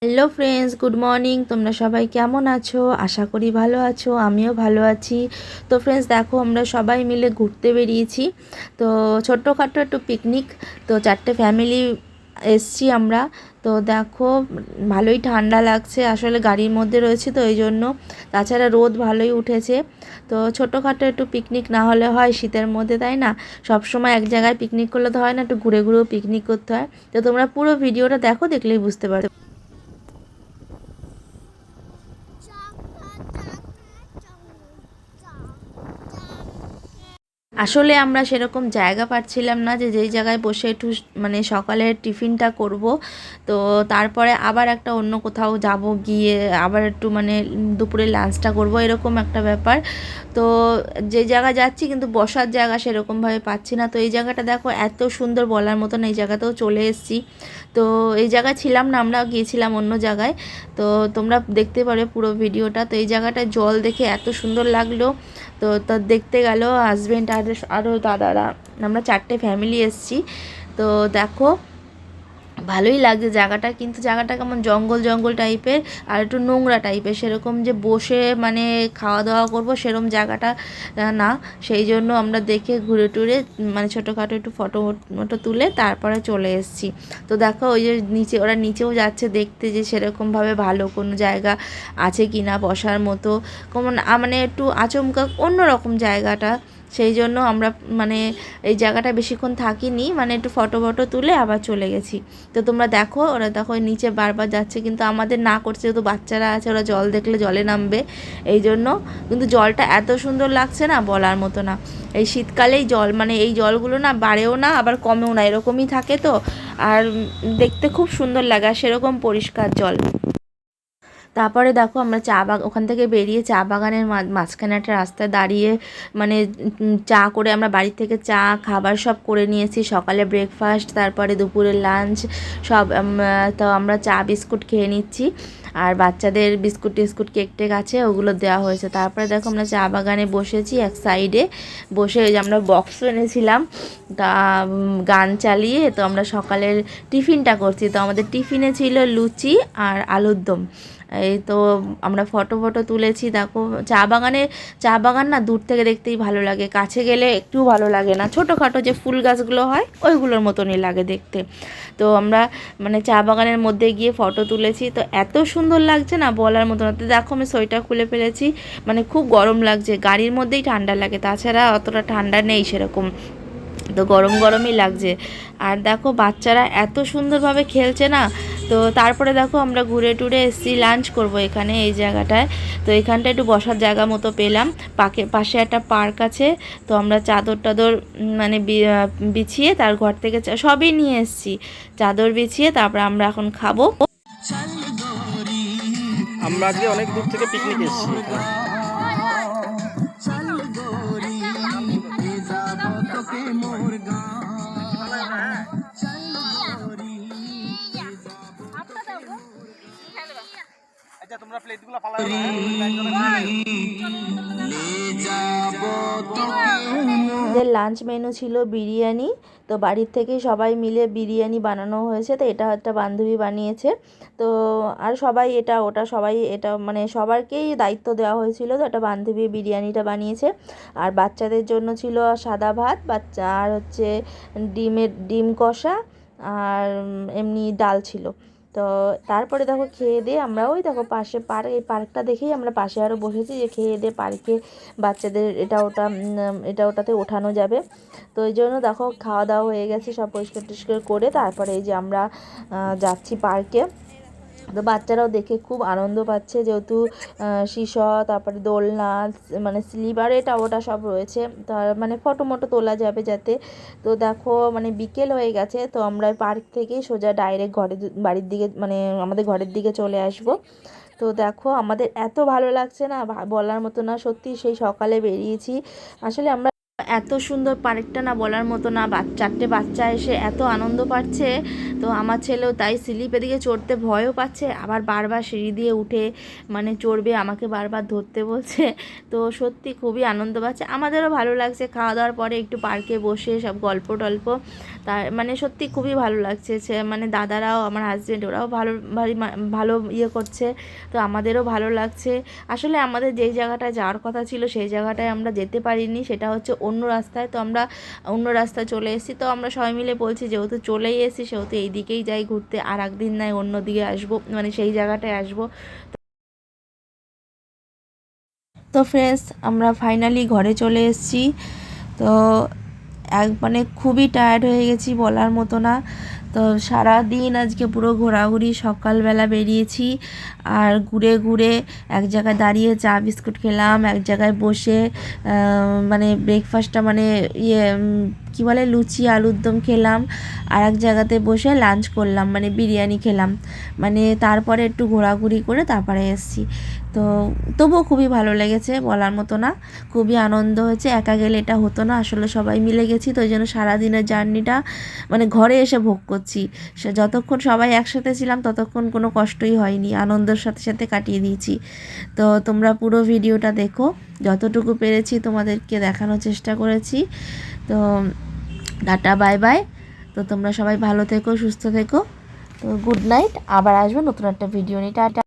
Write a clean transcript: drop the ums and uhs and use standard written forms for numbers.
Hello friends, good morning. তোমরা সবাই কেমন আছো? আশা করি ভালো আছো, আমিও ভালো আছি। তো ফ্রেন্ডস দেখো, আমরা সবাই মিলে ঘুরতে বেরিয়েছি। তো ছোট্টখাটো একটু পিকনিক। তো 4টে ফ্যামিলি এসছি আমরা। তো দেখো, ভালোই ঠান্ডা লাগছে, আসলে গাড়ির মধ্যে রয়েছে তো এই জন্য। তাছাড়া রোদ ভালোই উঠেছে। তো ছোটোখাটো একটু পিকনিক না হলে হয় শীতের মধ্যে, তাই না? সব সময় এক জায়গায় পিকনিক করলে তো হয় না, একটু ঘুরে ঘুরেও পিকনিক করতে হয়। তো তোমরা পুরো ভিডিওটা দেখো, দেখলেই বুঝতে পারবে। আসলে আমরা সেরকম জায়গা পাচ্ছিলাম না যে যেই জায়গায় বসে একটু মানে সকালের টিফিনটা করব। তো তারপরে আবার একটা অন্য কোথাও যাব, গিয়ে আবার একটু মানে দুপুরে লাঞ্চটা করব, এরকম একটা ব্যাপার। তো যে জায়গা যাচ্ছি কিন্তু বসার জায়গা সেরকমভাবে পাচ্ছি না। তো এই জায়গাটা দেখো, এত সুন্দর, বলার মতন। এই জায়গাতেও চলে এসেছি। তো এই জায়গায় ছিলাম না, আমরা গিয়েছিলাম অন্য জায়গায়। তো তোমরা দেখতে পারবে পুরো ভিডিওটা। তো এই জায়গাটায় জল দেখে এত সুন্দর লাগলো। তো তা দেখতে গেল হাজব্যান্ড আর আরও দাদারা। আমরা 4টে ফ্যামিলি এসেছি। তো দেখো, ভালোই লাগছে জায়গাটা, কিন্তু জায়গাটা কেমন জঙ্গল জঙ্গল টাইপের আর একটু নোংরা টাইপের, সেরকম যে বসে মানে খাওয়া দাওয়া করবো সেরকম জায়গাটা না। সেই জন্য আমরা দেখে ঘুরে টুরে মানে ছোটোখাটো একটু ফটো মটো তুলে তারপরে চলে এসেছি। তো দেখো, ওই যে নিচে, ওরা নিচেও যাচ্ছে দেখতে যে সেরকমভাবে ভালো কোনো জায়গা আছে কি না বসার মতো। কেমন মানে একটু আচমকা অন্যরকম জায়গাটা। সেই জন্য আমরা মানে এই জায়গাটা বেশিক্ষণ থাকিনি, মানে একটু ফটো ফটো তুলে আবার চলে গেছি। তো তোমরা দেখো, ওরা দেখো নিচে বারবার যাচ্ছে, কিন্তু আমাদের না করছে, যেহেতু বাচ্চারা আছে, ওরা জল দেখলে জলে নামবে এই জন্য। কিন্তু জলটা এত সুন্দর লাগছে না, বলার মতো না। এই শীতকালেই জল, মানে এই জলগুলো না বাড়েও না আবার কমেও না, এরকমই থাকে। তো আর দেখতে খুব সুন্দর লাগে, আর সেরকম পরিষ্কার জল। তারপরে দেখো, আমরা ওখান থেকে বেরিয়ে চা বাগানের মাঝখানে একটা রাস্তায় দাঁড়িয়ে মানে চা করে, আমরা বাড়ি থেকে চা খাবার সব করে নিয়েছি, সকালে ব্রেকফাস্ট, তারপরে দুপুরের লাঞ্চ সব। তো আমরা চা বিস্কুট খেয়ে নিচ্ছি, আর বাচ্চাদের বিস্কুট টিস্কুট কেক টেক আছে, ওগুলো দেওয়া হয়েছে। তারপরে দেখো, আমরা চা বাগানে বসেছি এক সাইডে বসে। ওই যে আমরা বক্স এনেছিলাম, তা গান চালিয়ে তো আমরা সকালের টিফিনটা করছি। তো আমাদের টিফিনে ছিল লুচি আর আলুর দম। এই তো আমরা ফটো ফটো তুলেছি। দেখো, চা বাগান না দূর থেকে দেখতেই ভালো লাগে, কাছে গেলে একটু ভালো লাগে না। ছোটোখাটো যে ফুল গাছগুলো হয় ওইগুলোর মতনই লাগে দেখতে। তো আমরা মানে চা বাগানের মধ্যে গিয়ে ফটো তুলেছি। তো এত সুন্দর লাগছে না, বলার মতো না। তো দেখো, আমি সোয়েটার খুলে ফেলেছি, মানে খুব গরম লাগছে। গাড়ির মধ্যেই ঠান্ডা লাগে, তাছাড়া অতটা ঠান্ডা নেই সেরকম। তো গরম গরমই লাগছে। আর দেখো, বাচ্চারা এত সুন্দরভাবে খেলছে না। তো তারপরে দেখো, আমরা ঘুরে টুরে এসেছি, লাঞ্চ করব এখানে এই জায়গাটায়। তো এখানটা একটু বসার জায়গা মতো পেলাম, পাশে একটা পার্ক আছে। তো আমরা চাদর টাদর মানে বিছিয়ে, তার ঘর থেকে সবই নিয়ে এসেছি, চাদর বিছিয়ে তারপর আমরা এখন খাবো। আমরা আজকে অনেক দূর থেকে পিকনিক এসেছি এখানে। আচ্ছা, তোমরা প্লেটগুলো ফালাও না, আমাদের লাঞ্চ মেনু ছিল বিরিয়ানি। তো বাড়ির থেকেই সবাই মিলে বিরিয়ানি বানানো হয়েছে। তো এটা একটা বান্ধবী বানিয়েছে। তো আর সবাই এটা ওটা সবাই এটা মানে সবারকেই দায়িত্ব দেওয়া হয়েছিল। তো একটা বান্ধবী বিরিয়ানিটা বানিয়েছে। আর বাচ্চাদের জন্য ছিল সাদা ভাত, বাচ্চা আর হচ্ছে ডিম কষা, আর এমনি ডাল ছিল। তো তারপরে দেখো, খেয়ে দিয়ে আমরা ওই দেখো পাশে এই পার্কটা দেখেই আমরা পাশে আরও বসেছি, যে খেয়ে দিয়ে পার্কে বাচ্চাদের এটা ওটা এটা ওটাতে ওঠানো যাবে। তো এই জন্য দেখো, খাওয়া দাওয়া হয়ে গেছে, সব পরিষ্কার টরিষ্কার করে তারপরে এই যে আমরা যাচ্ছি পার্কে। তো বাচ্চারাও দেখে খুব আনন্দ পাচ্ছে, যেহেতু সিসহ, তারপরে দোলনা, মানে স্লিপার, এটা ওটা সব রয়েছে। তার মানে ফটো মটো তোলা যাবে যাতে। তো দেখো, মানে বিকেল হয়ে গেছে। তো আমরা পার্ক থেকেই সোজা ডাইরেক্ট বাড়ির দিকে, মানে আমাদের ঘরের দিকে চলে আসব। তো দেখো, আমাদের এত ভালো লাগছে না, বলার মতো না। সত্যি সেই সকালে বেরিয়েছি, আসলে আমরা এত সুন্দর পার্কটা না বলার মতো না, চারটে বাচ্চা এসে এত আনন্দ পাচ্ছে। তো আমার ছেলেও তাই স্লিপের দিকে চড়তে ভয়ও পাচ্ছে, আবার বারবার সিঁড়ি দিয়ে উঠে মানে চড়বে, আমাকে বারবার ধরতে বলছে। তো সত্যি খুবই আনন্দ পাচ্ছে, আমাদেরও ভালো লাগছে। খাওয়া দাওয়ার পরে একটু পার্কে বসে সব গল্প টল্প, তার মানে সত্যি খুবই ভালো লাগছে। মানে দাদারাও, আমার হাজব্যান্ড, ওরাও ভালো করছে। তো আমাদেরও ভালো লাগছে। আসলে আমাদের যেই জায়গাটায় যাওয়ার কথা ছিল সেই জায়গাটায় আমরা যেতে পারিনি, সেটা হচ্ছে অন্য রাস্তায়। তো আমরা অন্য রাস্তায় চলে এসেছি। তো আমরা সবাই মিলে বলছি যেহেতু চলেই এসেছি সেহেতু এই দিকেই যাই ঘুরতে, আর একদিন নয় অন্য দিকে আসবো, মানে সেই জায়গাটায় আসবো। তো ফ্রেন্ডস, আমরা ফাইনালি ঘরে চলে এসেছি। তো মানে খুবই টায়ার্ড হয়ে গেছি বলার মতো না। তো সারা দিন আজকে পুরো ঘোরাঘুরি, সকালবেলা বেরিয়েছি আর ঘুরে ঘুরে এক জায়গায় দাঁড়িয়ে চা বিস্কুট খেলাম, এক জায়গায় বসে মানে ব্রেকফাস্টটা মানে কী বলে লুচি আলুর দম খেলাম, আর এক জায়গাতে বসে লাঞ্চ করলাম, মানে বিরিয়ানি খেলাম। মানে তারপরে একটু ঘোরাঘুরি করে তারপরে এসেছি। তো তবুও খুবই ভালো লেগেছে বলার মতো না, খুবই আনন্দ হয়েছে। একা গেলে এটা হতো না, আসলে সবাই মিলে গেছি তো ওই জন্য সারাদিনের জার্নিটা মানে ঘরে এসে ভোগ করছি। যতক্ষণ সবাই একসাথে ছিলাম ততক্ষণ কোনো কষ্টই হয়নি, আনন্দের সাথে সাথে কাটিয়ে দিয়েছি। তো তোমরা পুরো ভিডিওটা দেখো, যতটুকু পেরেছি তোমাদেরকে দেখানোর চেষ্টা করেছি। তো টাটা বাই বাই। তো তোমরা সবাই ভালো থেকো, সুস্থ থেকো। তো গুড নাইট, আবার আসবো নতুন একটা ভিডিও নিয়ে। টাটা।